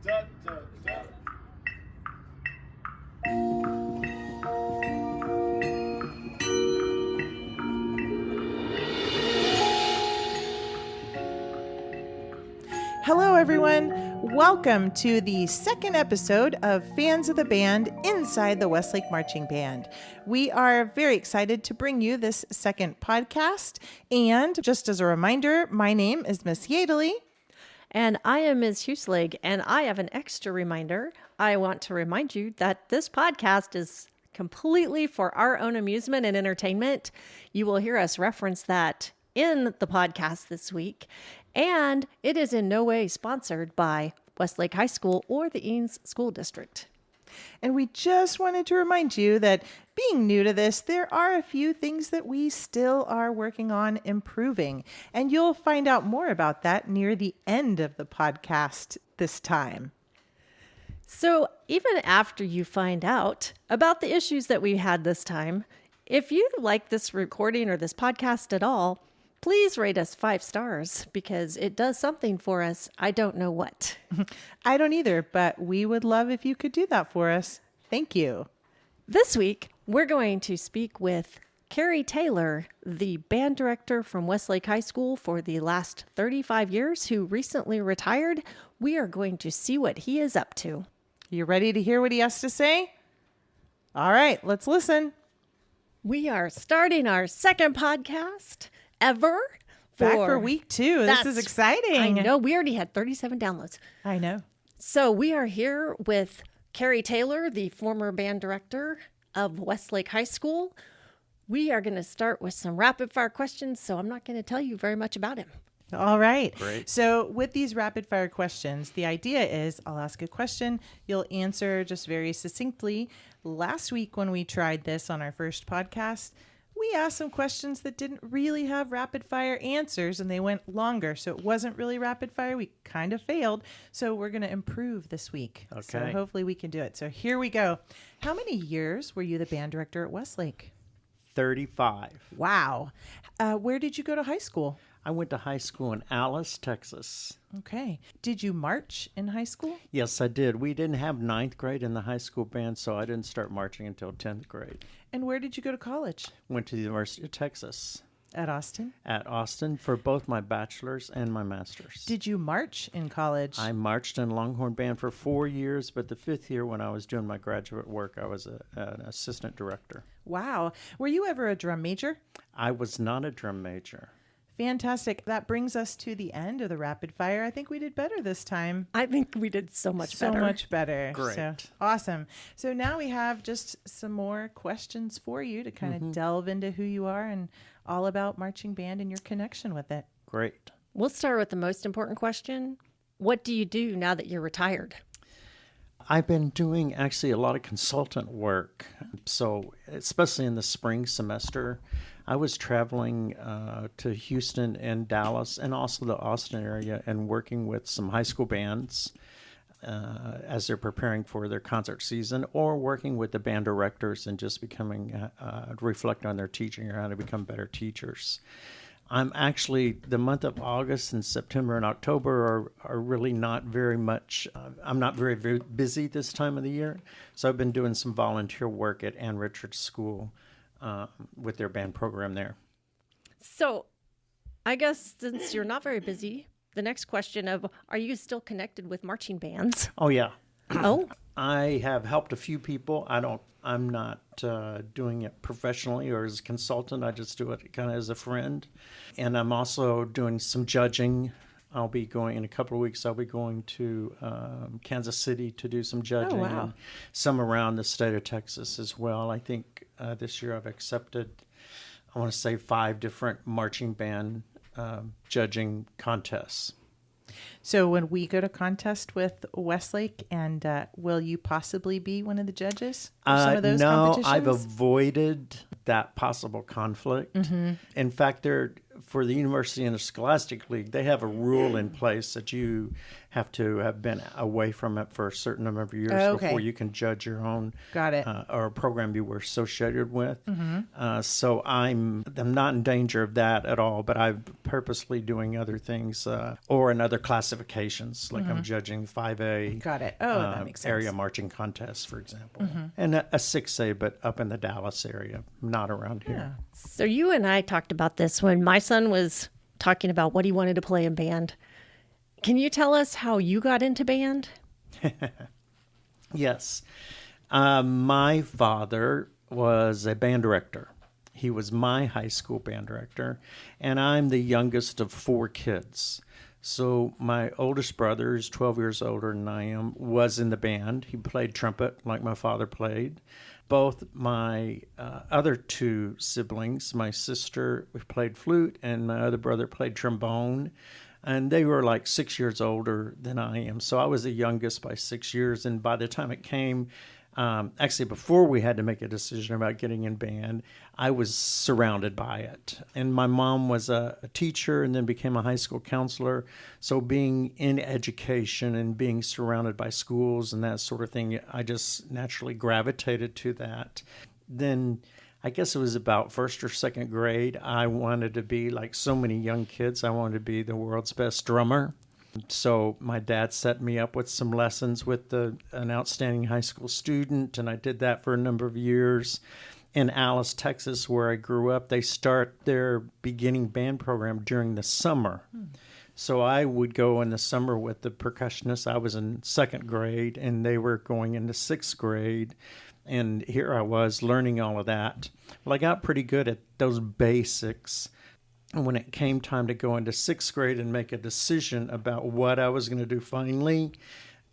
da, da, da. Hello, everyone. Welcome to the second episode of Fans of the Band Inside the Westlake Marching Band. We are very excited to bring you this second podcast. And just as a reminder, my name is Miss Yadley. And I am Ms. Hueslig, and I have an extra reminder. I want to remind you that this podcast is completely for our own amusement and entertainment. You will hear us reference that in the podcast this week, and it is in no way sponsored by Westlake High School or the Eanes School District. And we just wanted to remind you that being new to this, there are a few things that we still are working on improving. And you'll find out more about that near the end of the podcast this time. So even after you find out about the issues that we had this time, if you like this recording or this podcast at all, please rate us 5 stars because it does something for us. I don't know what. I don't either, but we would love if you could do that for us. Thank you. This week, we're going to speak with Carrie Taylor, the band director from Westlake High School for the last 35 years, who recently retired. We are going to see what he is up to. You ready to hear what he has to say? All right, let's listen. We are starting our second podcast ever. Back for week 2. This is exciting. I know. We already had 37 downloads. I know. So we are here with Carrie Taylor, the former band director of Westlake High School. We are going to start with some rapid fire questions, so I'm not going to tell you very much about him. All right. Great. So with these rapid fire questions, the idea is I'll ask a question. You'll answer just very succinctly. Last week when we tried this on our first podcast, we asked some questions that didn't really have rapid fire answers and they went longer. So it wasn't really rapid fire. We kind of failed. So we're going to improve this week. Okay. So hopefully we can do it. So here we go. How many years were you the band director at Westlake? 35. Wow. Where did you go to high school? I went to high school in Alice, Texas. Okay. Did you march in high school? Yes, I did. We didn't have 9th grade in the high school band, so I didn't start marching until 10th grade. And where did you go to college? Went to the University of Texas At Austin. at Austin for both my bachelor's and my master's. Did you march in college? I marched in Longhorn Band for 4 years, but the 5th year when I was doing my graduate work, I was an assistant director. Wow. Were you ever a drum major? I was not a drum major. Fantastic. That brings us to the end of the rapid fire. I think we did better this time. I think we did so much better. So much better. Great. So, awesome. So now we have just some more questions for you to kind of delve into who you are and all about marching band and your connection with it. Great. We'll start with the most important question. What do you do now that you're retired? I've been doing actually a lot of consultant work. So especially in the spring semester, I was traveling to Houston and Dallas and also the Austin area and working with some high school bands as they're preparing for their concert season, or working with the band directors and just becoming, reflect on their teaching or how to become better teachers. I'm actually, the month of August and September and October are really not very much, I'm not very, very busy this time of the year. So I've been doing some volunteer work at Ann Richards School with their band program there. So I guess since you're not very busy, the next question of, are you still connected with marching bands? Oh, yeah. Oh, I have helped a few people. I'm not doing it professionally or as a consultant. I just do it kind of as a friend. And I'm also doing some judging. I'll be going in a couple of weeks. I'll be going to Kansas City to do some judging. Oh, wow. And some around the state of Texas as well. I think this year I've accepted, I want to say 5 different marching band judging contests. So when we go to contest with Westlake, and will you possibly be one of the judges for some of those competitions? No, I've avoided that possible conflict. Mm-hmm. In fact, for the University Interscholastic League, they have a rule in place that you have to have been away from it for a certain number of years Okay. before you can judge your own Got it. or a program you were associated with. So I'm not in danger of that at all, but I'm purposely doing other things or in other classifications, like I'm judging 5A. Got it. Oh, that makes sense. Area marching contests, for example, and a 6A, but up in the Dallas area, not around here. So you and I talked about this when my son was talking about what he wanted to play in band. Can you tell us how you got into band? Yes. My father was a band director. He was my high school band director, and I'm the youngest of 4 kids. So my oldest brother, who's 12 years older than I am, was in the band. He played trumpet like my father played. Both my other 2 siblings, my sister played flute, and my other brother played trombone. And they were like 6 years older than I am. So I was the youngest by 6 years. And by the time it came, actually before we had to make a decision about getting in band, I was surrounded by it. And my mom was a teacher and then became a high school counselor. So being in education and being surrounded by schools and that sort of thing, I just naturally gravitated to that. Then I guess it was about first or second grade, I wanted to be, like so many young kids, I wanted to be the world's best drummer. So my dad set me up with some lessons with an outstanding high school student, and I did that for a number of years. In Alice, Texas, where I grew up, they start their beginning band program during the summer. So I would go in the summer with the percussionists. I was in second grade, and they were going into sixth grade. And here I was learning all of that. Well, I got pretty good at those basics. And when it came time to go into sixth grade and make a decision about what I was going to do finally,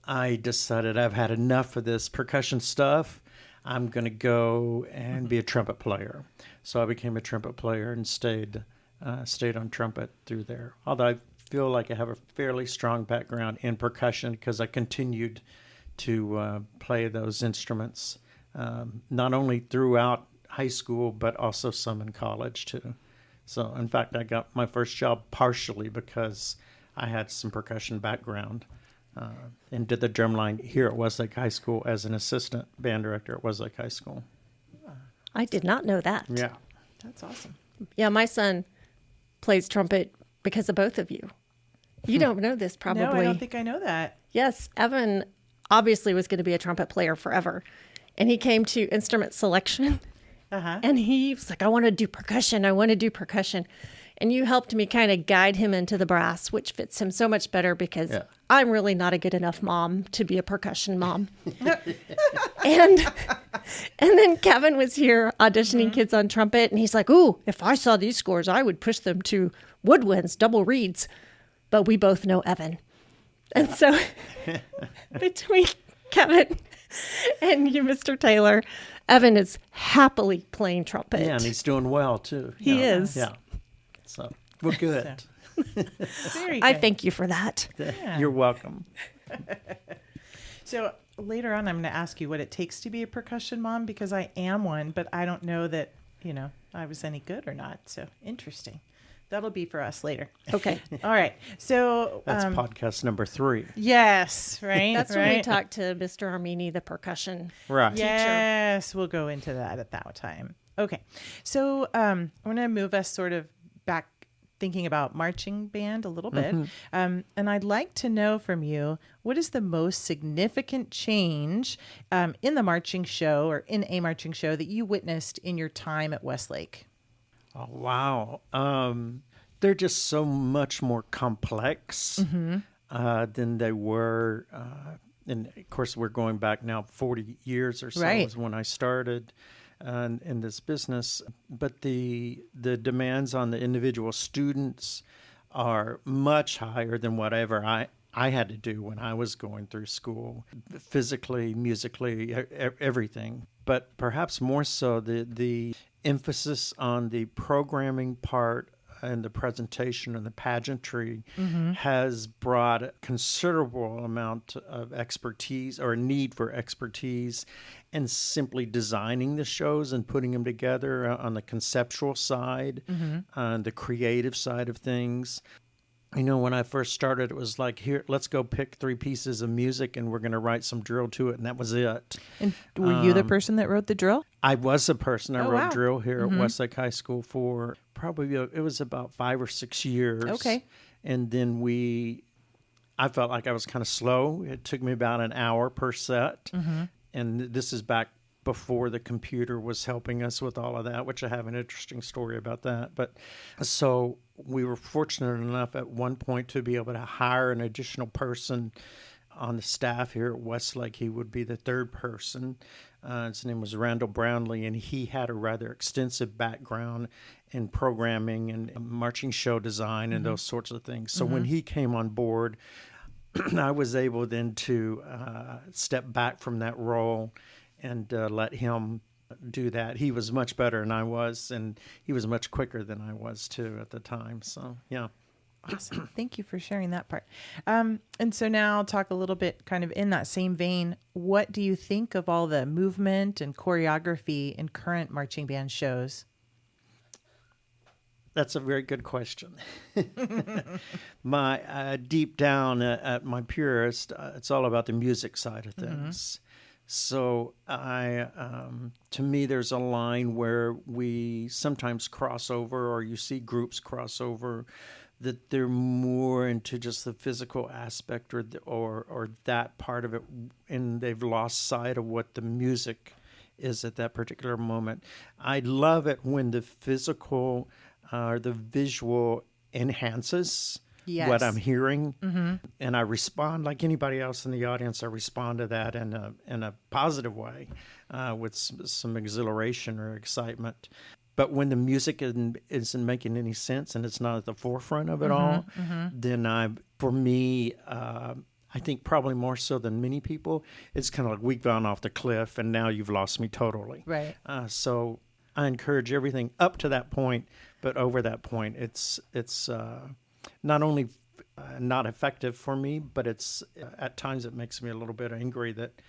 I decided I've had enough of this percussion stuff. I'm going to go and be a trumpet player. So I became a trumpet player and stayed on trumpet through there. Although I feel like I have a fairly strong background in percussion because I continued to play those instruments, not only throughout high school, but also some in college too. So, in fact, I got my first job partially because I had some percussion background and did the drumline here at Westlake High School as an assistant band director at Westlake High School. I did not know that. Yeah. That's awesome. Yeah, my son plays trumpet because of both of you. You don't know this probably. No, I don't think I know that. Yes, Evan obviously was going to be a trumpet player forever. And he came to instrument selection. And he was like, I want to do percussion. And you helped me kind of guide him into the brass, which fits him so much better because I'm really not a good enough mom to be a percussion mom. and then Kevin was here auditioning kids on trumpet. And he's like, ooh, if I saw these scores, I would push them to woodwinds, double reeds. But we both know Evan. And so between Kevin and you, Mr. Taylor, Evan is happily playing trumpet. Yeah, and he's doing well, too. He is. Yeah. So, we're good. Very good. I thank you for that. You're welcome. So later on, I'm going to ask you what it takes to be a percussion mom because I am one, but I don't know that, I was any good or not. So interesting. That'll be for us later. Okay. All right. So That's podcast number 3. yes, right. That's right. when we talked to Mr. Armini, the percussion. Right. Yes, we'll go into that at that time. Okay. So I'm going to move us sort of back thinking about marching band a little bit. And I'd like to know from you, what is the most significant change in the marching show or in a marching show that you witnessed in your time at Westlake? Oh, wow. They're just so much more complex than they were. And of course, we're going back now 40 years or so is when I started in this business. But the demands on the individual students are much higher than whatever I had to do when I was going through school, physically, musically, everything. But perhaps more so the emphasis on the programming part and the presentation and the pageantry has brought a considerable amount of expertise or a need for expertise in simply designing the shows and putting them together on the conceptual side, on the creative side of things. when I first started, it was like, here, let's go pick 3 pieces of music and we're going to write some drill to it. And that was it. And were you the person that wrote the drill? I was a person. I Oh, wrote wow. drill here at Westlake High School for probably, it was about 5 or 6 years. Okay. And then I felt like I was kind of slow. It took me about an hour per set. And this is back before the computer was helping us with all of that, which I have an interesting story about that. But so we were fortunate enough at one point to be able to hire an additional person on the staff here at Westlake. He would be the 3rd person. His name was Randall Brownlee, and he had a rather extensive background in programming and marching show design and those sorts of things. So when he came on board, I was able then to step back from that role and let him do that. He was much better than I was, and he was much quicker than I was too at the time. So, yeah. Awesome. Thank you for sharing that part. And so now I'll talk a little bit kind of in that same vein. What do you think of all the movement and choreography in current marching band shows? That's a very good question. My deep down at my purest, it's all about the music side of things. So to me, there's a line where we sometimes cross over, or you see groups cross over, that they're more into just the physical aspect or that part of it, and they've lost sight of what the music is at that particular moment. I love it when the physical or the visual enhances what I'm hearing, and I respond like anybody else in the audience. I respond to that in a positive way, with some exhilaration or excitement. But when the music isn't making any sense and it's not at the forefront of it all, then for me, I think probably more so than many people, it's kind of like we've gone off the cliff and now you've lost me totally. Right. So I encourage everything up to that point, but over that point, it's not only not effective for me, but it's at times it makes me a little bit angry that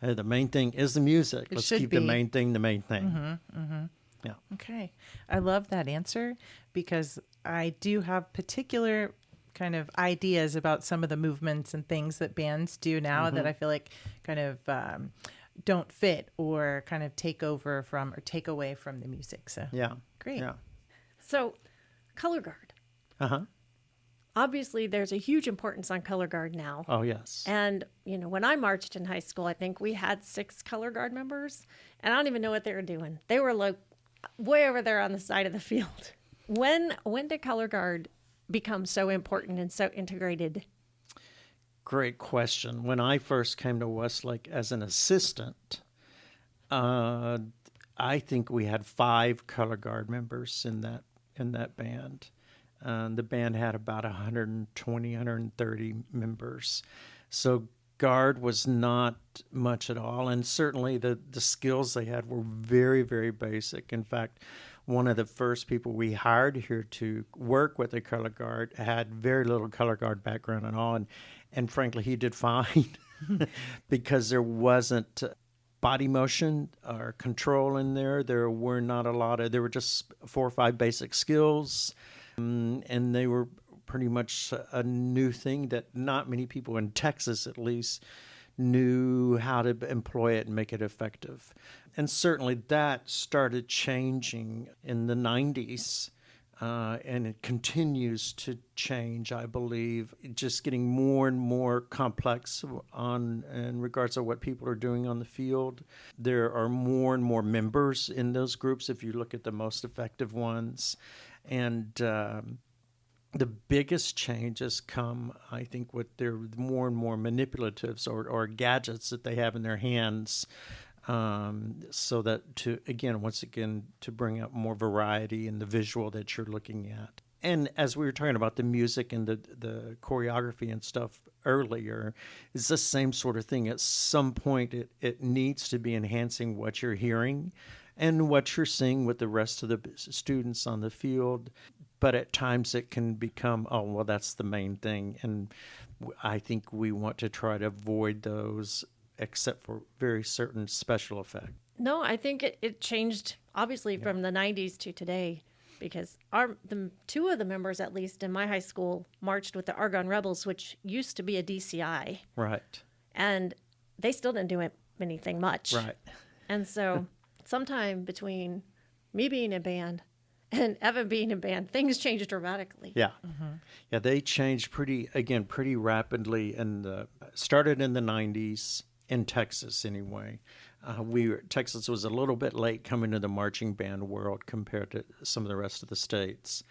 the main thing is the music. Let's keep the main thing the main thing. Yeah. Okay. I love that answer because I do have particular kind of ideas about some of the movements and things that bands do now that I feel like kind of don't fit or kind of take over from or take away from the music. So Yeah. great. Yeah. So, color guard. Obviously, there's a huge importance on color guard now. Oh, yes. And, when I marched in high school, I think we had 6 color guard members, and I don't even know what they were doing. They were like way over there on the side of the field. When did color guard become so important and so integrated? Great question. When I first came to Westlake as an assistant, I think we had 5 color guard members in that band. The band had about 120, 130 members. So guard was not much at all. And certainly the skills they had were very, very basic. In fact, one of the first people we hired here to work with the color guard had very little color guard background at all. And frankly, he did fine because there wasn't body motion or control in there. There were not a lot of, there were just 4 or 5 basic skills. And they were pretty much a new thing that not many people in Texas, at least, knew how to employ it and make it effective. And certainly that started changing in the 90s, and it continues to change, I believe, just getting more and more complex in regards to what people are doing on the field. There are more and more members in those groups if you look at the most effective ones. And the biggest changes come, I think, with their more and more manipulatives or gadgets that they have in their hands, so that once again, to bring out more variety in the visual that you're looking at. And as we were talking about the music and the choreography and stuff earlier, it's the same sort of thing. At some point, it needs to be enhancing what you're hearing and what you're seeing with the rest of the students on the field. But at times it can become, oh, well, that's the main thing. And I think we want to try to avoid those except for very certain special effects. No, I think it changed, obviously, from the 90s to today. because the two of the members, at least in my high school, marched with the Argonne Rebels, which used to be a DCI, Right. and they still didn't do anything much. Right. And so, sometime between me being in band and Evan being in band, things changed dramatically. Yeah. Yeah, they changed pretty rapidly, and started in the 90s in Texas anyway. Texas was a little bit late coming to the marching band world compared to some of the rest of the states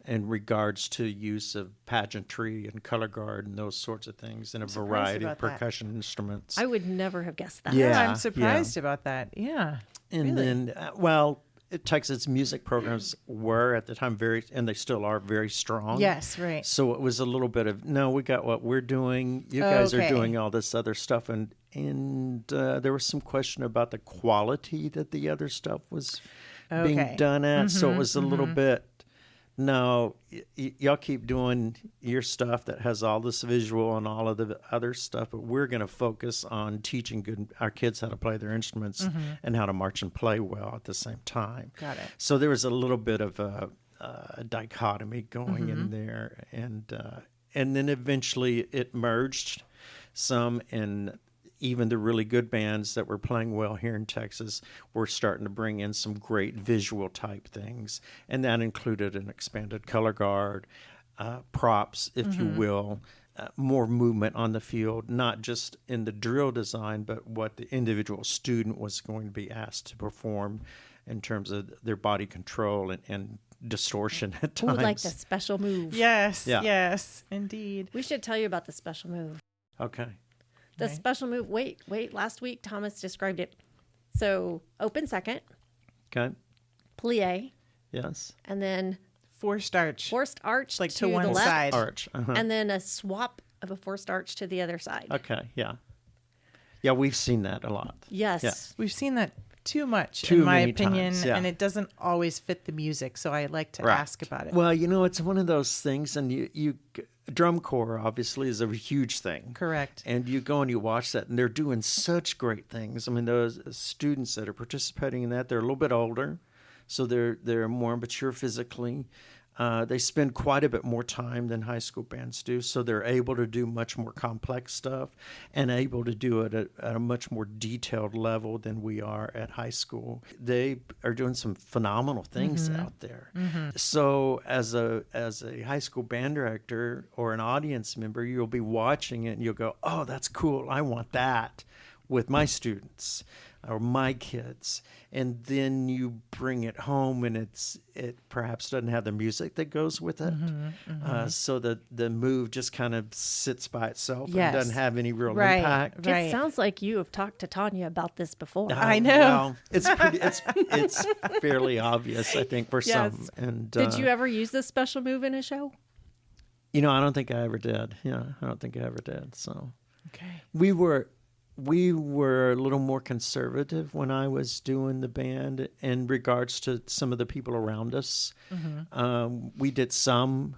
in regards to use of pageantry and color guard and those sorts of things, and a variety of percussion instruments. I would never have guessed that. Yeah, I'm surprised about that. Yeah. And really? then, Texas music programs were at the time and they still are very strong. Yes, right. So it was a little bit of, no, we got what we're doing. You guys are doing all this other stuff. And there was some question about the quality that the other stuff was being done at. So it was a little bit, no, y'all keep doing your stuff that has all this visual and all of the other stuff, but we're going to focus on teaching our kids how to play their instruments and how to march and play well at the same time. Got it. So there was a little bit of a dichotomy going in there, and then eventually it merged some, and even the really good bands that were playing well here in Texas were starting to bring in some great visual type things. And that included an expanded color guard, props, if you will, more movement on the field, not just in the drill design, but what the individual student was going to be asked to perform in terms of their body control and distortion at times. Ooh, like the special move. Yes, yes, indeed. We should tell you about the special move. Okay. The special move, wait, last week Thomas described it. So open second. Okay. Plie. Yes. And then forced arch. Forced arch like to one the left. side. Arch. And then a swap of a forced arch to the other side. Okay, yeah. Yeah, we've seen that a lot. Yes. Yeah. We've seen that too much, Too in my many opinion, times, yeah. and it doesn't always fit the music, so I like to Right. ask about it. Well, it's one of those things, and you drum corps obviously is a huge thing. Correct. And you go and you watch that, and they're doing such great things. I mean, those students that are participating in that, they're a little bit older, so they're more mature physically. They spend quite a bit more time than high school bands do, so they're able to do much more complex stuff and able to do it at a much more detailed level than we are at high school. They are doing some phenomenal things out there. So as a high school band director or an audience member, you'll be watching it and you'll go, oh, that's cool. I want that with my students or my kids. And then you bring it home and it perhaps doesn't have the music that goes with it. So the move just kind of sits by itself and doesn't have any real impact. It sounds like you have talked to Tanya about this before. I know. Well, it's fairly obvious, I think, for some. And did you ever use this special move in a show? I don't think I ever did. Yeah, I don't think I ever did. So Okay. we were a little more conservative when I was doing the band in regards to some of the people around us. We did some,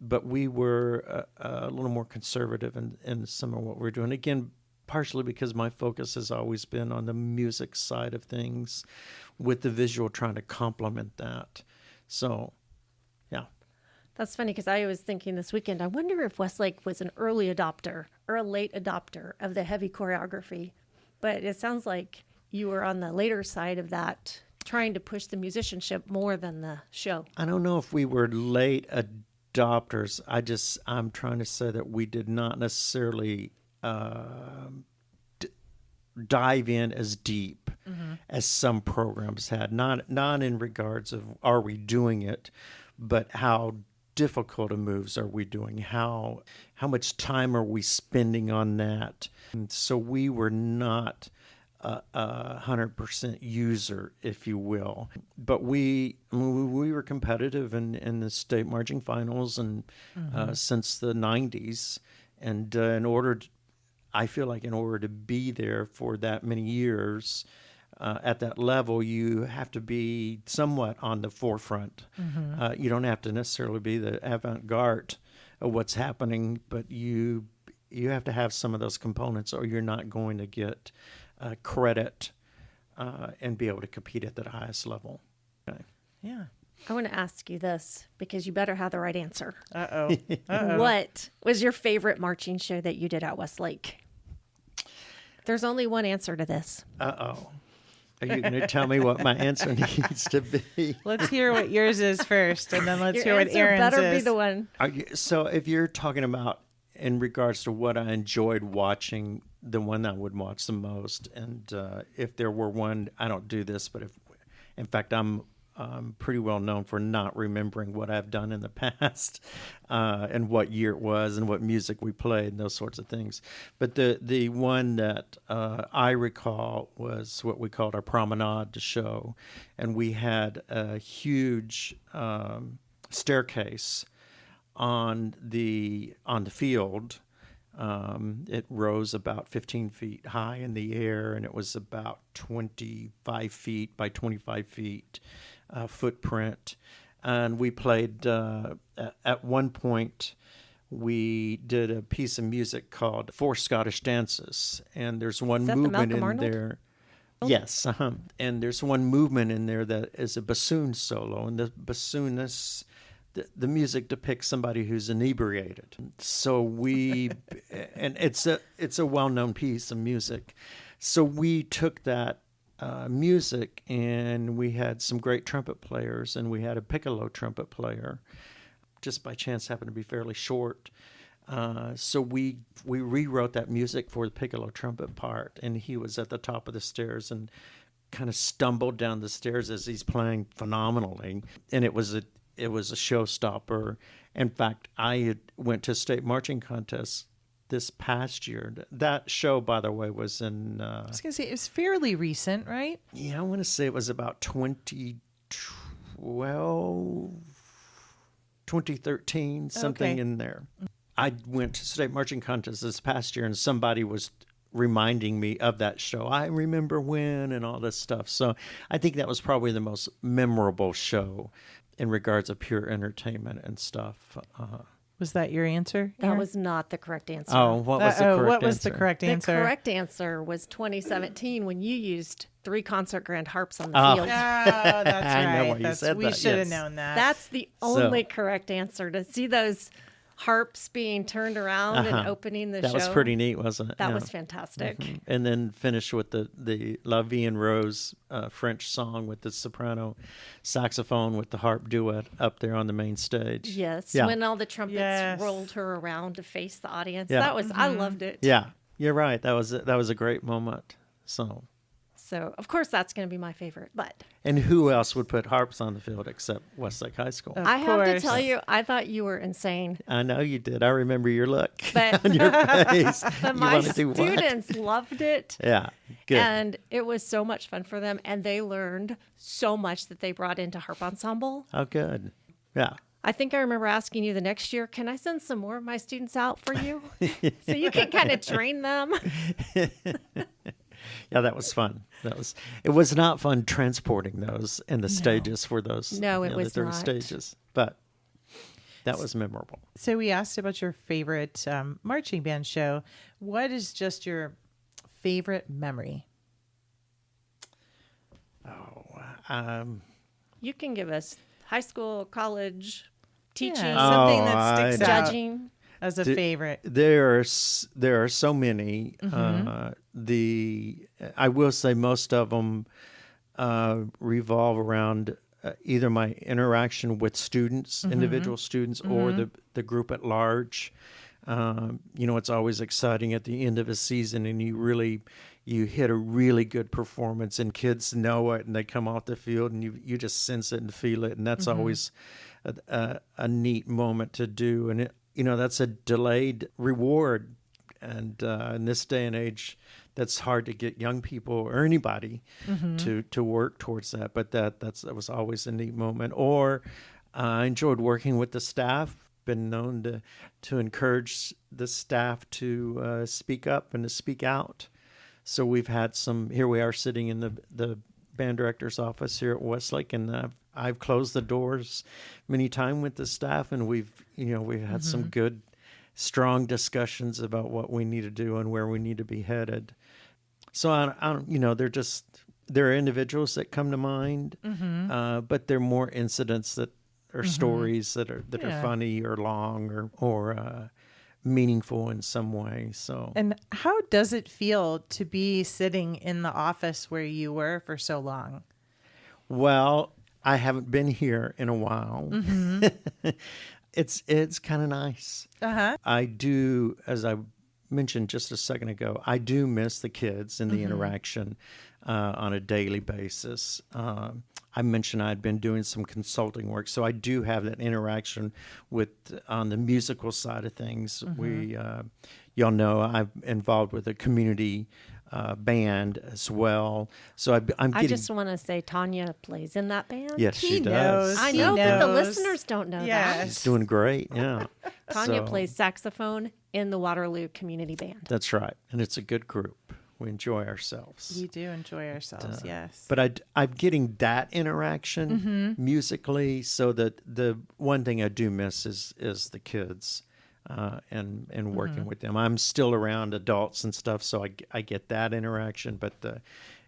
but we were a little more conservative in some of what we're doing. Again, partially because my focus has always been on the music side of things, with the visual trying to complement that. So, yeah. That's funny because I was thinking this weekend, I wonder if Westlake was an early adopter or a late adopter of the heavy choreography. But it sounds like you were on the later side of that, trying to push the musicianship more than the show. I don't know if we were late adopters. I'm trying to say that we did not necessarily dive in as deep as some programs had. Not in regards of are we doing it, but how difficult of moves are we doing? How much time are we spending on that? And so we were not a 100% user, if you will, but we were competitive in the state marching finals and since the 90s, and I feel like in order to be there for that many years. At that level, you have to be somewhat on the forefront. You don't have to necessarily be the avant-garde of what's happening, but you have to have some of those components, or you're not going to get credit and be able to compete at that highest level. Okay. Yeah. I want to ask you this because you better have the right answer. Uh-oh. Uh-oh. What was your favorite marching show that you did at Westlake? There's only one answer to this. Uh-oh. Are you going to tell me what my answer needs to be? Let's hear what yours is first, and then let's Your hear what answer Aaron's better is. be the one. So if you're talking about in regards to what I enjoyed watching, the one I would watch the most, and if there were one, I don't do this, but in fact, I'm pretty well known for not remembering what I've done in the past and what year it was and what music we played and those sorts of things. But the one that I recall was what we called our promenade show, and we had a huge staircase on the field. It rose about 15 feet high in the air, and it was about 25 feet by 25 feet footprint. And we played, at one point, we did a piece of music called Four Scottish Dances. And there's one Is that the movement Malcolm in Arnold? there. Yes. And there's one movement in there that is a bassoon solo. And the bassoonist, the music depicts somebody who's inebriated. So and it's a well-known piece of music. So we took that music, and we had some great trumpet players, and we had a piccolo trumpet player. Just by chance happened to be fairly short. So we rewrote that music for the piccolo trumpet part, and he was at the top of the stairs and kind of stumbled down the stairs as he's playing phenomenally. And it was a showstopper. In fact, I went to state marching contests this past year. That show, by the way, was in... I was going to say, it was fairly recent, right? Yeah, I want to say it was about 2012, 2013, something Okay. in there. I went to state marching contests this past year, and somebody was reminding me of that show. I remember when and all this stuff. So I think that was probably the most memorable show in regards of pure entertainment and stuff. Was that your answer? That Aaron? was not the correct answer. Oh, what was the correct what was the answer? correct The answer? correct answer was 2017 when you used 3 concert grand harps on the Oh. field. Oh, that's I know right. why you said We that, should have yes. known that. That's the only correct answer. To see those harps being turned around and opening the show. That was pretty neat, wasn't it? That Yeah. was fantastic. And then finish with the La Vie en Rose French song with the soprano saxophone with the harp duet up there on the main stage. Yes, Yeah. when all the trumpets Yes. rolled her around to face the audience. Yeah. That was I loved it. Yeah, you're right. That was a great moment. So, of course, that's going to be my favorite. But And who else would put harps on the field except Westlake High School? I have to course. tell you, I thought you were insane. I know you did. I remember your look But- on your face. But You my wanna do what? students loved it. Yeah, good. And it was so much fun for them. And they learned so much that they brought into harp ensemble. Oh, good. Yeah. I think I remember asking you the next year, can I send some more of my students out for you? So you can kind of train them. Yeah, that was fun. It was not fun transporting those in the stages for those. No, it the was 30 not. stages, but that was memorable. So we asked about your favorite marching band show. What is just your favorite memory? You can give us high school, college, teaching, Yeah, something that I sticks know. out judging. as a favorite. There are so many. Mm-hmm. I will say most of them revolve around either my interaction with students, Mm-hmm. individual students, or the group at large. It's always exciting at the end of a season, and you hit a really good performance, and kids know it, and they come off the field, and you just sense it and feel it, and that's always a neat moment to do, and that's a delayed reward, and in this day and age, that's hard to get young people or anybody to work towards that. But that was always a neat moment. Or I enjoyed working with the staff. Been known to encourage the staff to speak up and to speak out. So we've had some. Here we are sitting in the band director's office here at Westlake, and I've closed the doors many times with the staff, and we've had some good, strong discussions about what we need to do and where we need to be headed. So I don't, they're just there are individuals that come to mind, but there are more incidents that are stories that are funny or long or meaningful in some way. So, And how does it feel to be sitting in the office where you were for so long? well, I haven't been here in a while. It's kind of nice. I do, as I mentioned just a second ago, I do miss the kids and the interaction on a daily basis. I mentioned I'd been doing some consulting work, so I do have that interaction with on the musical side of things. We, y'all know, I'm involved with a community band as well. So I'm getting. I just want to say Tanya plays in that band. Yes, she does. I He know, but the knows. listeners don't know Yes. that. She's doing great. Yeah. Tanya So, plays saxophone in the Waterloo Community Band. That's right, and it's a good group. We enjoy ourselves. We do enjoy ourselves, yes. But I'm getting that interaction musically, so that the one thing I do miss is the kids and working with them. I'm still around adults and stuff, so I get that interaction, but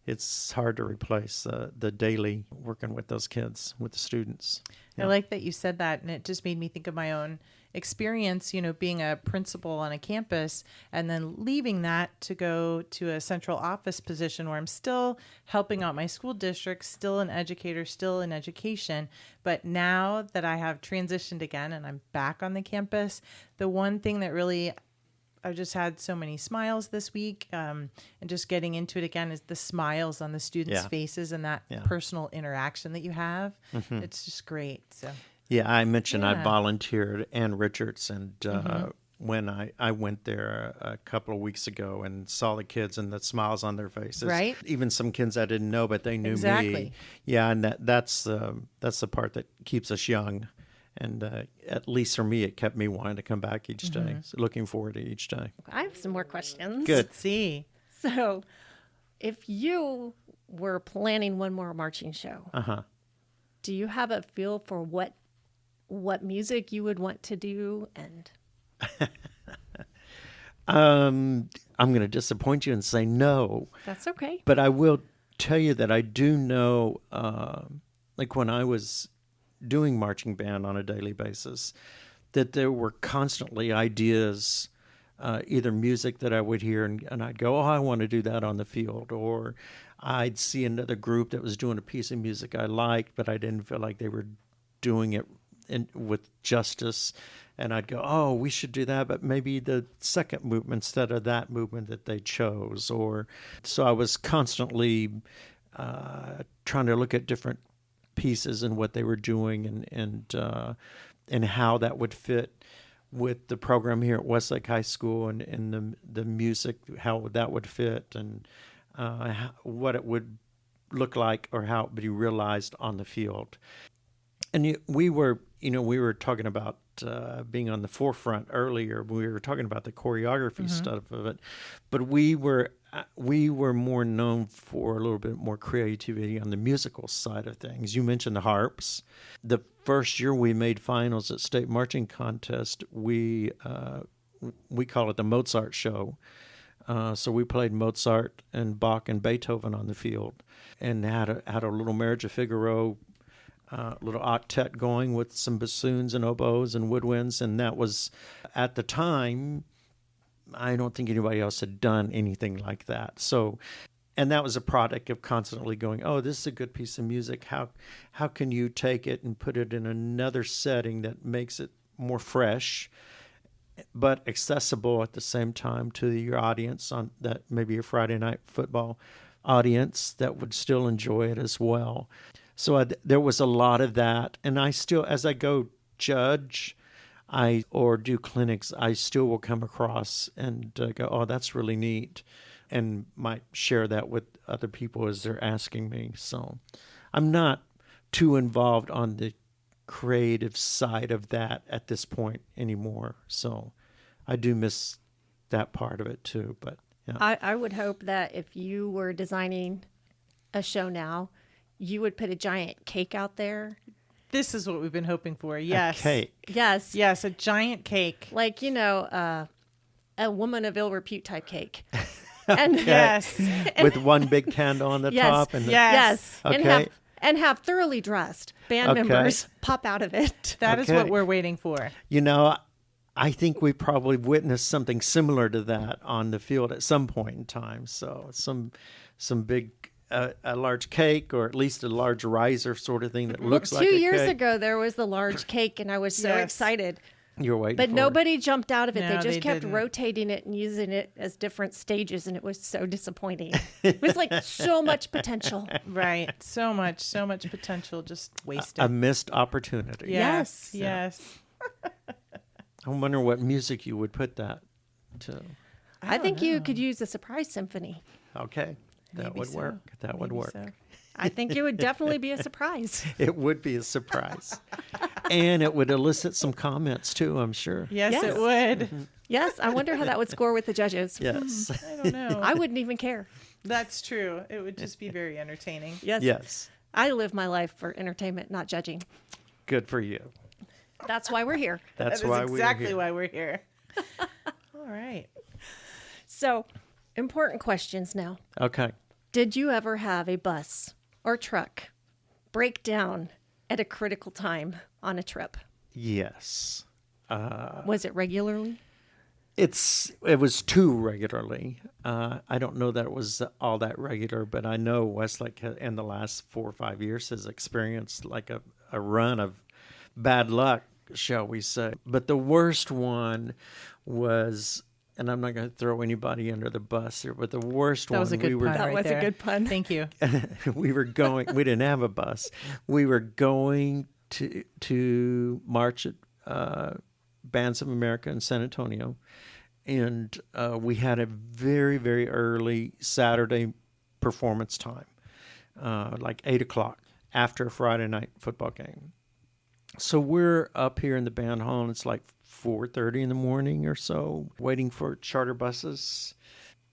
it's hard to replace the daily working with those kids, with the students. I like that you said that, and it just made me think of my own experience, being a principal on a campus and then leaving that to go to a central office position where I'm still helping out my school district, still an educator, still in education. But now that I have transitioned again and I'm back on the campus, the one thing that really I've just had so many smiles this week, and just getting into it again is the smiles on the students' faces and that personal interaction that you have. It's just great. So. Yeah, I mentioned I volunteered at Ann Richards, and when I went there a couple of weeks ago and saw the kids and the smiles on their faces, Right? Even some kids I didn't know, but they knew me. Yeah, and that's the part that keeps us young, and at least for me, it kept me wanting to come back each day. So looking forward to each day. I have some more questions. Good. Let's see. So, if you were planning one more marching show, do you have a feel for what music you would want to do? And I'm going to disappoint you and say no. that's okay. But I will tell you that I do know, like when I was doing marching band on a daily basis, that there were constantly ideas, either music that I would hear and I'd go, oh, I want to do that on the field. Or I'd see another group that was doing a piece of music I liked, but I didn't feel like they were doing it with justice. And I'd go, oh, we should do that, but maybe the second movement instead of that movement that they chose. Or so I was constantly trying to look at different pieces and what they were doing and how that would fit with the program here at Westlake High School and the music, how that would fit and what it would look like or how it would be realized on the field. And we were talking about being on the forefront earlier. We were talking about the choreography stuff of it, but we were more known for a little bit more creativity on the musical side of things. You mentioned the harps. The first year we made finals at state marching contest, we call it the Mozart show. So we played Mozart and Bach and Beethoven on the field, and had a little Marriage of Figaro. Little octet going with some bassoons and oboes and woodwinds, and that was, at the time, I don't think anybody else had done anything like that. So, and that was a product of constantly going, oh, this is a good piece of music. How can you take it and put it in another setting that makes it more fresh, but accessible at the same time to your audience on that, maybe a Friday night football audience that would still enjoy it as well. So there was a lot of that, and I still, as I go judge, or do clinics, I still will come across and go, oh, that's really neat, and might share that with other people as they're asking me. So I'm not too involved on the creative side of that at this point anymore. So I do miss that part of it too. But yeah. I would hope that if you were designing a show now, you would put a giant cake out there. This is what we've been hoping for. Yes. A cake. Yes. Yes, a giant cake. Like, a woman of ill repute type cake. And Yes. With one big candle on the Yes. top. And Yes. Okay. And have thoroughly dressed band Okay. members pop out of it. That is Okay. what we're waiting for. You know, I think we probably witnessed something similar to that on the field at some point in time. So some big, a large cake, or at least a large riser sort of thing that looks like a 2 cake. years ago, there was the large cake, and I was so Yes. excited. You're waiting But for nobody jumped out of it. No, they just they kept didn't. rotating it and using it as different stages, and it was so disappointing. It was like so much potential. Right. So much potential just wasted. a missed opportunity. Yes. Yes. I wonder what music you would put that to. I think you could use a surprise symphony. Okay, that Maybe would so. work. That would Maybe work. so. I think it would definitely be a surprise. It would be a surprise. And it would elicit some comments too, I'm sure. Yes, Yes. it would. Yes, I wonder how that would score with the judges. Yes. I don't know. I wouldn't even care. That's true. It would just be very entertaining. Yes. Yes. I live my life for entertainment, not judging. Good for you. That's why we're here. That's That is why exactly we're here. why we're here. All right. So, important questions now. Okay. Did you ever have a bus or truck break down at a critical time on a trip? Yes. Was it regularly? It was too regularly. I don't know that it was all that regular, but I know Westlake in the last 4 or 5 years has experienced like a run of bad luck, shall we say. But the worst one was, and I'm not going to throw anybody under the bus here, but the worst That one was a good pun. That right was a there. good pun. Thank you. we didn't have a bus. We were going to march at Bands of America in San Antonio. And we had a very, very early Saturday performance time, like 8 o'clock after a Friday night football game. So we're up here in the band hall, and it's like 4:30 in the morning or so, waiting for charter buses.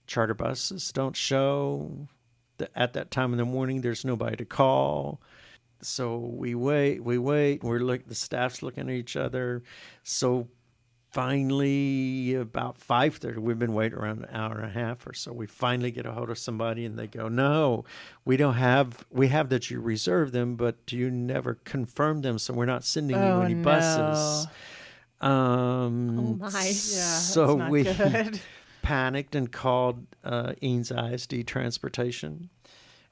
Charter buses don't show. At that time in the morning, there's nobody to call. So we wait. The staff's looking at each other. So finally, about 5:30, we've been waiting around an hour and a half or so. We finally get a hold of somebody, and they go, "No, we have that you reserved them, but you never confirmed them, so we're not sending you any buses." Oh my. Yeah. So that's not we good. panicked and called Eanes ISD Transportation,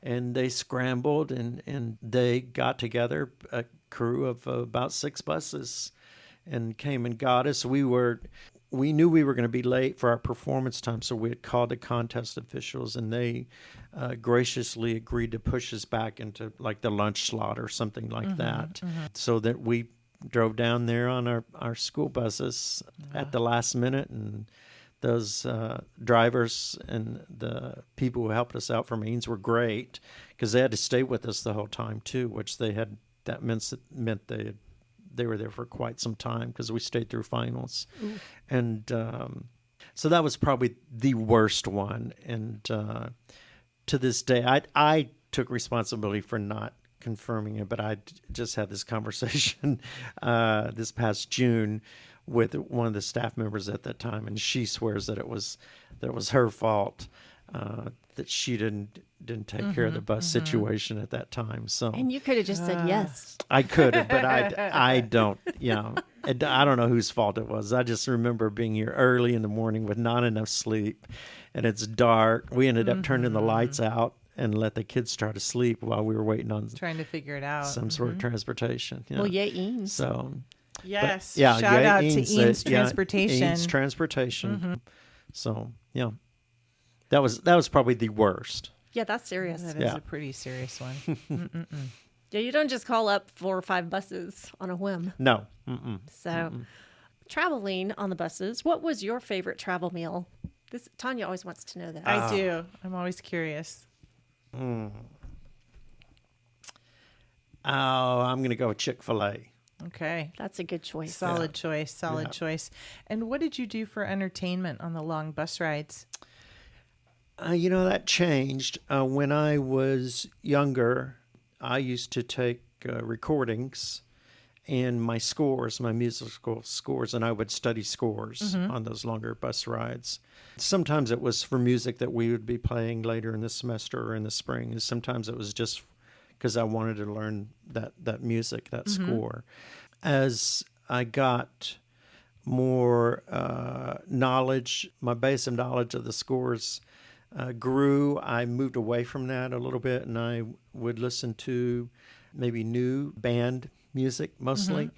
and they scrambled and they got together a crew of about 6 buses and came and got us. We knew we were going to be late for our performance time, so we had called the contest officials, and they graciously agreed to push us back into like the lunch slot or something like that, so that we drove down there on our school buses at the last minute. And those drivers and the people who helped us out from Eanes were great, because they had to stay with us the whole time too, which that meant they were there for quite some time, because we stayed through finals. Ooh. And so that was probably the worst one. And to this day, I took responsibility for not confirming it, but I just had this conversation this past June with one of the staff members at that time, and she swears that it was her fault, that she didn't take care of the bus situation at that time. So, And you could have just said yes. I could have, but I don't. I don't know whose fault it was. I just remember being here early in the morning with not enough sleep, and it's dark. We ended up turning the lights out and let the kids try to sleep while we were waiting on Trying to figure it out. some sort of transportation. Well, yeah, Eanes. So, Yes. but, yeah, Shout out Eanes, to Eanes Transportation. Eanes Transportation. So, yeah, that was probably the worst. Yeah, that's serious. That is a pretty serious one. Yeah, you don't just call up 4 or 5 buses on a whim. No. So, traveling on the buses, what was your favorite travel meal? Tanya always wants to know that. I do. I'm always curious. Oh, I'm going to go with Chick-fil-A. Okay. That's a good choice. Solid choice. Solid choice. And what did you do for entertainment on the long bus rides? That changed. When I was younger, I used to take recordings and my scores, my musical scores, and I would study scores on those longer bus rides. Sometimes it was for music that we would be playing later in the semester or in the spring. And sometimes it was just because I wanted to learn that music, that score. As I got more knowledge, my base of knowledge of the scores grew, I moved away from that a little bit, and I would listen to maybe new band music mostly.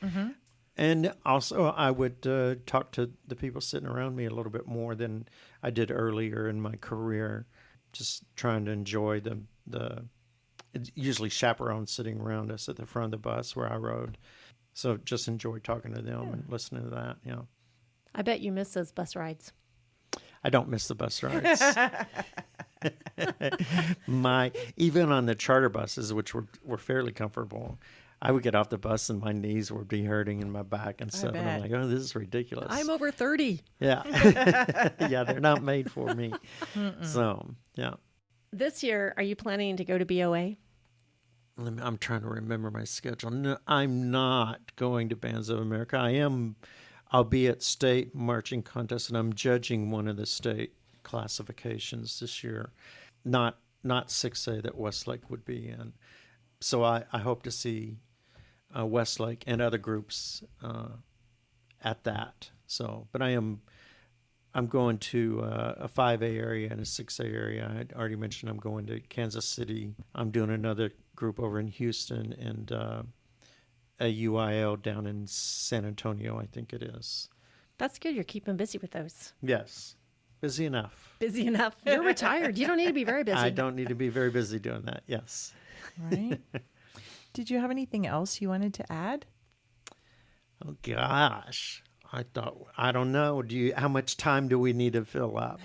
And also I would talk to the people sitting around me a little bit more than I did earlier in my career, just trying to enjoy the usually chaperones sitting around us at the front of the bus where I rode. So just enjoy talking to them and listening to that. Yeah. I bet you miss those bus rides. I don't miss the bus rides. Even on the charter buses, which were fairly comfortable, I would get off the bus and my knees would be hurting in my back and stuff. And I'm like, oh, this is ridiculous. I'm over 30. Yeah. Yeah, they're not made for me. So, yeah. This year, are you planning to go to BOA? I'm trying to remember my schedule. No, I'm not going to Bands of America. I'll be at state marching contest, and I'm judging one of the state classifications this year. Not 6A that Westlake would be in. So I hope to see Westlake and other groups at that. So, but I'm going to a 5A area and a 6A area. I already mentioned I'm going to Kansas City. I'm doing another group over in Houston and a UIL down in San Antonio, I think it is. That's good. You're keeping busy with those. Yes. Busy enough. Busy enough. You're retired. You don't need to be very busy. I don't need to be very busy doing that. Yes. Right. Did you have anything else you wanted to add? Oh, gosh. I don't know. How much time do we need to fill up?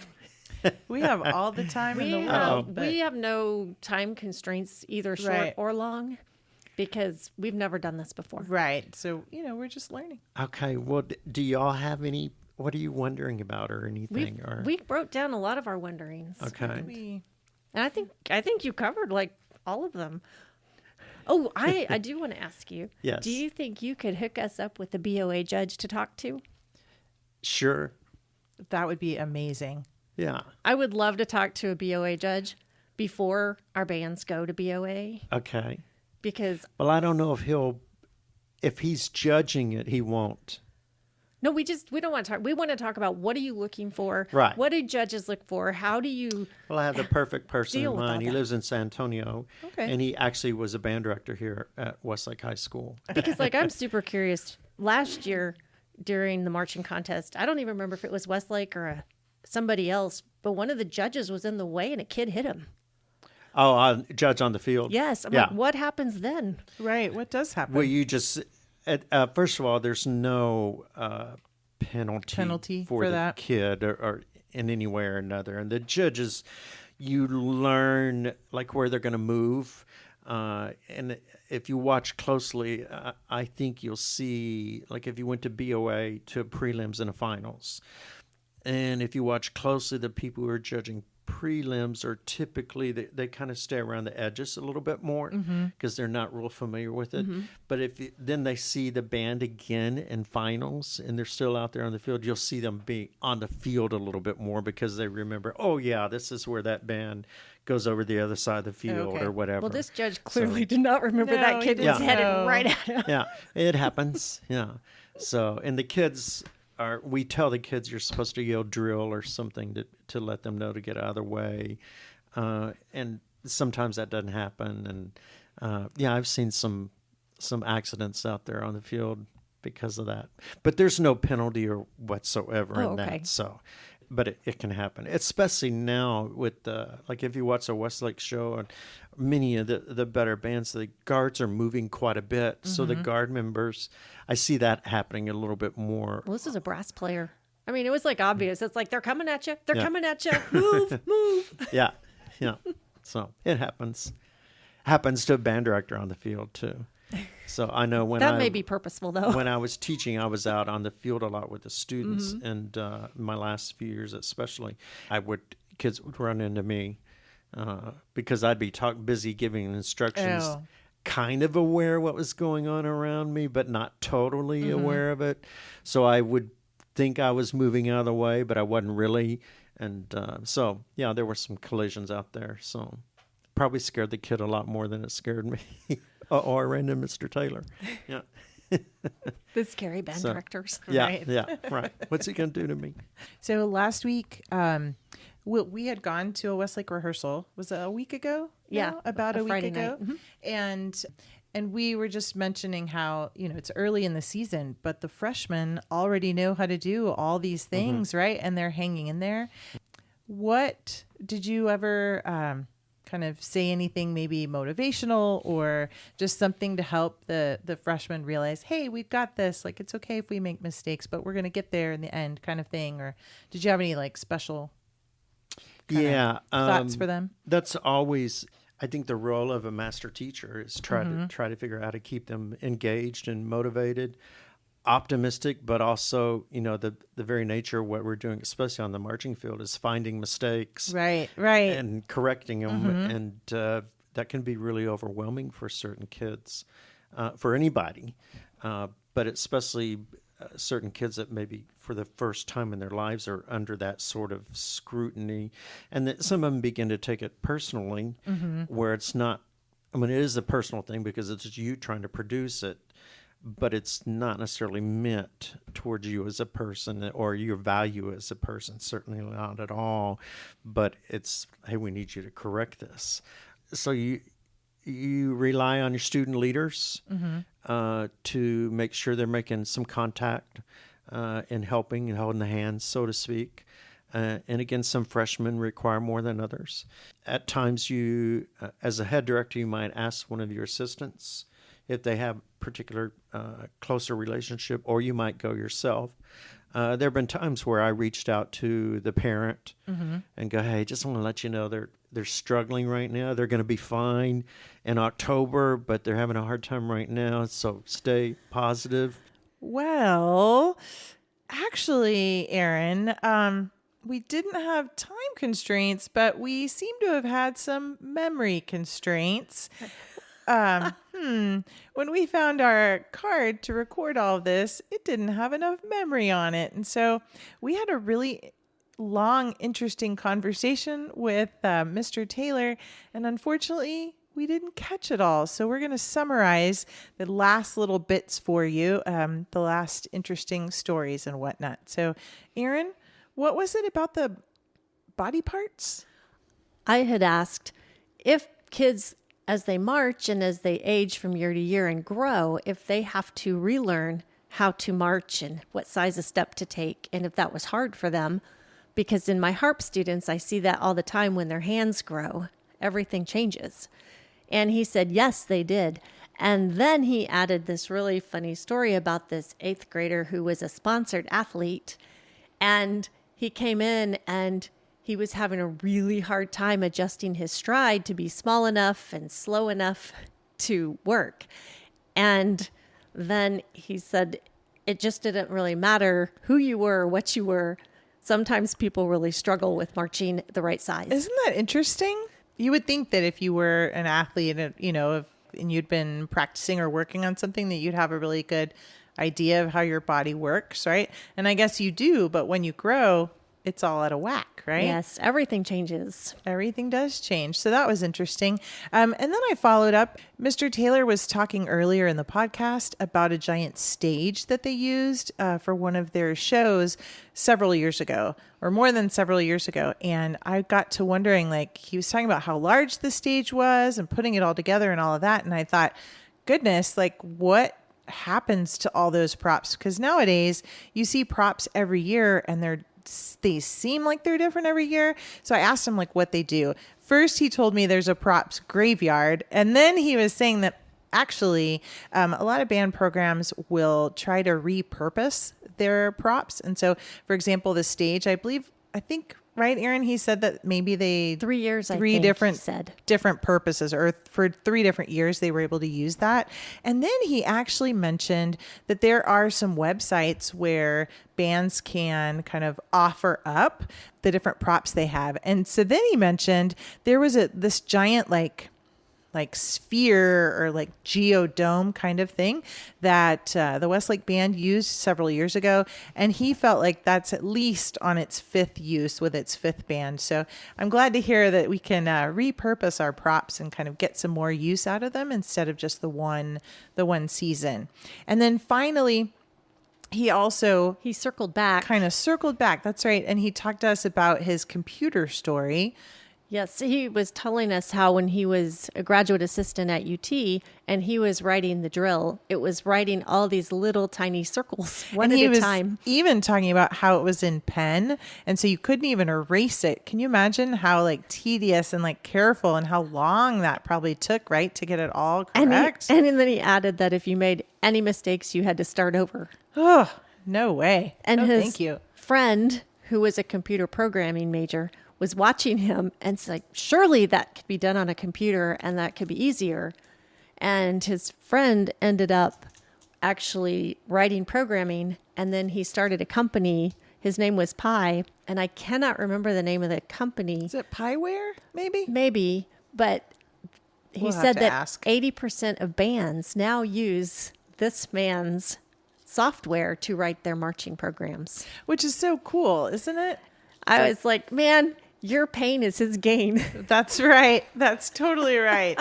We have all the time in the world. We have no time constraints, either short Right. or long, because we've never done this before. Right. So, we're just learning. Okay. Well, do y'all have any? What are you wondering about or anything? We wrote down a lot of our wonderings. Okay. And I think you covered like all of them. Oh, I do want to ask you. Yes. Do you think you could hook us up with the BOA judge to talk to? Sure. That would be amazing. Yeah. I would love to talk to a BOA judge before our bands go to BOA, Okay. because Well, I don't know if he's judging it, he won't. no, we don't want to talk. We want to talk about what are you looking for? Right. What do judges look for? How do you? Well, I have the perfect person Deal in with all mind. He that. lives in San Antonio. Okay. And he actually was a band director here at Westlake High School. Because like I'm super curious. Last year during the marching contest, I don't even remember if it was Westlake or somebody else, but one of the judges was in the way and a kid hit him. Oh, judge on the field. Yes. I'm Yeah. like, what happens then? Right. What does happen? Well, you just first of all, there's no penalty for the that? kid or in any way or another. And the judges, you learn like where they're going to move. And if you watch closely, I think you'll see, like if you went to BOA to prelims and a finals, and if you watch closely, the people who are judging prelims are typically, they kind of stay around the edges a little bit more because they're not real familiar with it. But then they see the band again in finals and they're still out there on the field, you'll see them be on the field a little bit more because they remember, oh yeah, this is where that band goes over the other side of the field Okay. or whatever. Well, this judge clearly did not remember No, that he kid was didn't. headed No. right at him. Yeah, it happens. Yeah. So, and the kids we tell the kids you're supposed to yell drill or something to let them know to get out of their way. And sometimes that doesn't happen. And yeah, I've seen some accidents out there on the field because of that. But there's no penalty or whatsoever in okay. that. So, but it can happen, especially now with like if you watch a Westlake show and many of the better bands, the guards are moving quite a bit. So the guard members, I see that happening a little bit more. Well, this is a brass player. I mean, it was like obvious. It's like, they're coming at you. They're Yeah. coming at you. Move, move. Yeah. So it happens to a band director on the field too. So I know That may be purposeful, though. when I was teaching, I was out on the field a lot with the students, and my last few years especially, kids would run into me because I'd be busy giving instructions, Oh. kind of aware what was going on around me, but not totally aware of it. So I would think I was moving out of the way, but I wasn't really. And so, yeah, there were some collisions out there. So probably scared the kid a lot more than it scared me. Or ran into Mr. Taylor. Yeah. The scary band directors. Yeah, Right. yeah, right. What's he going to do to me? So last week, we had gone to a Westlake rehearsal. Was it a week ago? Yeah, now? About a week Friday ago. night. And we were just mentioning how, it's early in the season, but the freshmen already know how to do all these things, right? And they're hanging in there. What did you ever kind of say anything maybe motivational or just something to help the freshmen realize, hey, we've got this. Like, it's okay if we make mistakes, but we're going to get there in the end kind of thing? Or did you have any like special thoughts for them? That's always, I think, the role of a master teacher is try to figure out how to keep them engaged and motivated, optimistic, but also, the very nature of what we're doing, especially on the marching field, is finding mistakes, Right. and correcting them, and that can be really overwhelming for certain kids, for anybody, but especially certain kids that maybe for the first time in their lives are under that sort of scrutiny, and that some of them begin to take it personally, where it's not. I mean, it is a personal thing because it's you trying to produce it, but it's not necessarily meant towards you as a person or your value as a person, certainly not at all. But it's, hey, we need you to correct this. So you rely on your student leaders to make sure they're making some contact and helping and holding the hands, so to speak. And again, some freshmen require more than others. At times, you, as a head director, you might ask one of your assistants if they have particular closer relationship, or you might go yourself. There have been times where I reached out to the parent and go, hey, just want to let you know they're struggling right now. They're going to be fine in October, but they're having a hard time right now, so stay positive. Well, actually, Aaron, we didn't have time constraints, but we seem to have had some memory constraints. When we found our card to record all of this, it didn't have enough memory on it. And so we had a really long, interesting conversation with Mr. Taylor. And unfortunately, we didn't catch it all. So we're going to summarize the last little bits for you, the last interesting stories and whatnot. So, Aaron, what was it about the body parts? I had asked if kids, as they march and as they age from year to year and grow, if they have to relearn how to march and what size of step to take, and if that was hard for them. Because in my harp students, I see that all the time when their hands grow, everything changes. And he said, yes, they did. And then he added this really funny story about this 8th grader who was a sponsored athlete. And he came in and he was having a really hard time adjusting his stride to be small enough and slow enough to work. And then he said, it just didn't really matter who you were or what you were. Sometimes people really struggle with marching the right size. Isn't that interesting? You would think that if you were an athlete, and you'd been practicing or working on something, that you'd have a really good idea of how your body works, right? And I guess you do, but when you grow, it's all out of whack, right? Yes, everything changes. Everything does change. So that was interesting. And then I followed up. Mr. Taylor was talking earlier in the podcast about a giant stage that they used for one of their shows several years ago, or more than several years ago. And I got to wondering, like, he was talking about how large the stage was and putting it all together and all of that. And I thought, goodness, like, what happens to all those props? Because nowadays you see props every year and they seem like they're different every year. So I asked him like what they do. First, he told me there's a props graveyard. And then he was saying that actually a lot of band programs will try to repurpose their props. And so, for example, the stage, I think, right, Aaron, he said that maybe 3 years, three different purposes, or for 3 different years they were able to use that. And then he actually mentioned that there are some websites where bands can kind of offer up the different props they have. And so then he mentioned there was this giant, like, like sphere or like geodome kind of thing that the Westlake band used several years ago. And he felt like that's at least on its fifth use with its fifth band. So I'm glad to hear that we can repurpose our props and kind of get some more use out of them instead of just the one season. And then finally, he circled back. Kind of circled back. That's right. And he talked to us about his computer story. Yes, he was telling us how when he was a graduate assistant at UT and he was writing the drill, it was writing all these little tiny circles one at a time. Even talking about how it was in pen, and so you couldn't even erase it. Can you imagine how like tedious and like careful and how long that probably took, right, to get it all correct? And then he added that if you made any mistakes, you had to start over. Oh, no way. And no, his thank you. friend, who was a computer programming major, was watching him and it's like, surely that could be done on a computer and that could be easier. And his friend ended up actually writing programming, and then he started a company. His name was Pi, and I cannot remember the name of the company. Is it Pieware, maybe? Maybe, but he We'll said have to that ask. 80% of bands now use this man's software to write their marching programs. Which is so cool, isn't it? I was like, man, your pain is his gain. That's right. That's totally right.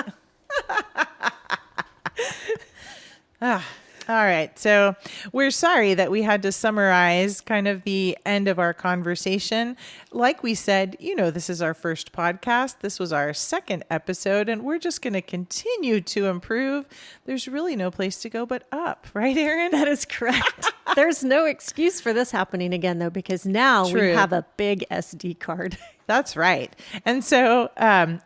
All right. So we're sorry that we had to summarize kind of the end of our conversation. Like we said, this is our first podcast. This was our second episode, and we're just going to continue to improve. There's really no place to go but up. Right, Erin? That is correct. There's no excuse for this happening again, though, because now we True. have a big SD card. That's right. And so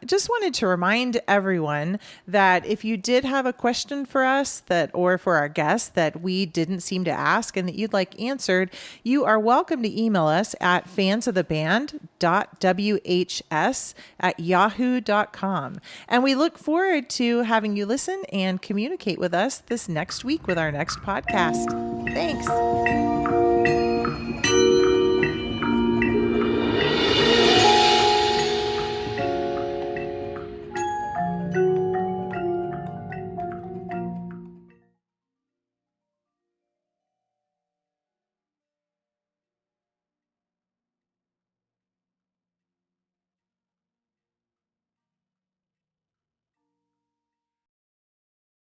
just wanted to remind everyone that if you did have a question for us or for our guests that we didn't seem to ask and that you'd like answered, you are welcome to email us at fansoftheband.whs@yahoo.com. And we look forward to having you listen and communicate with us this next week with our next podcast. Thanks.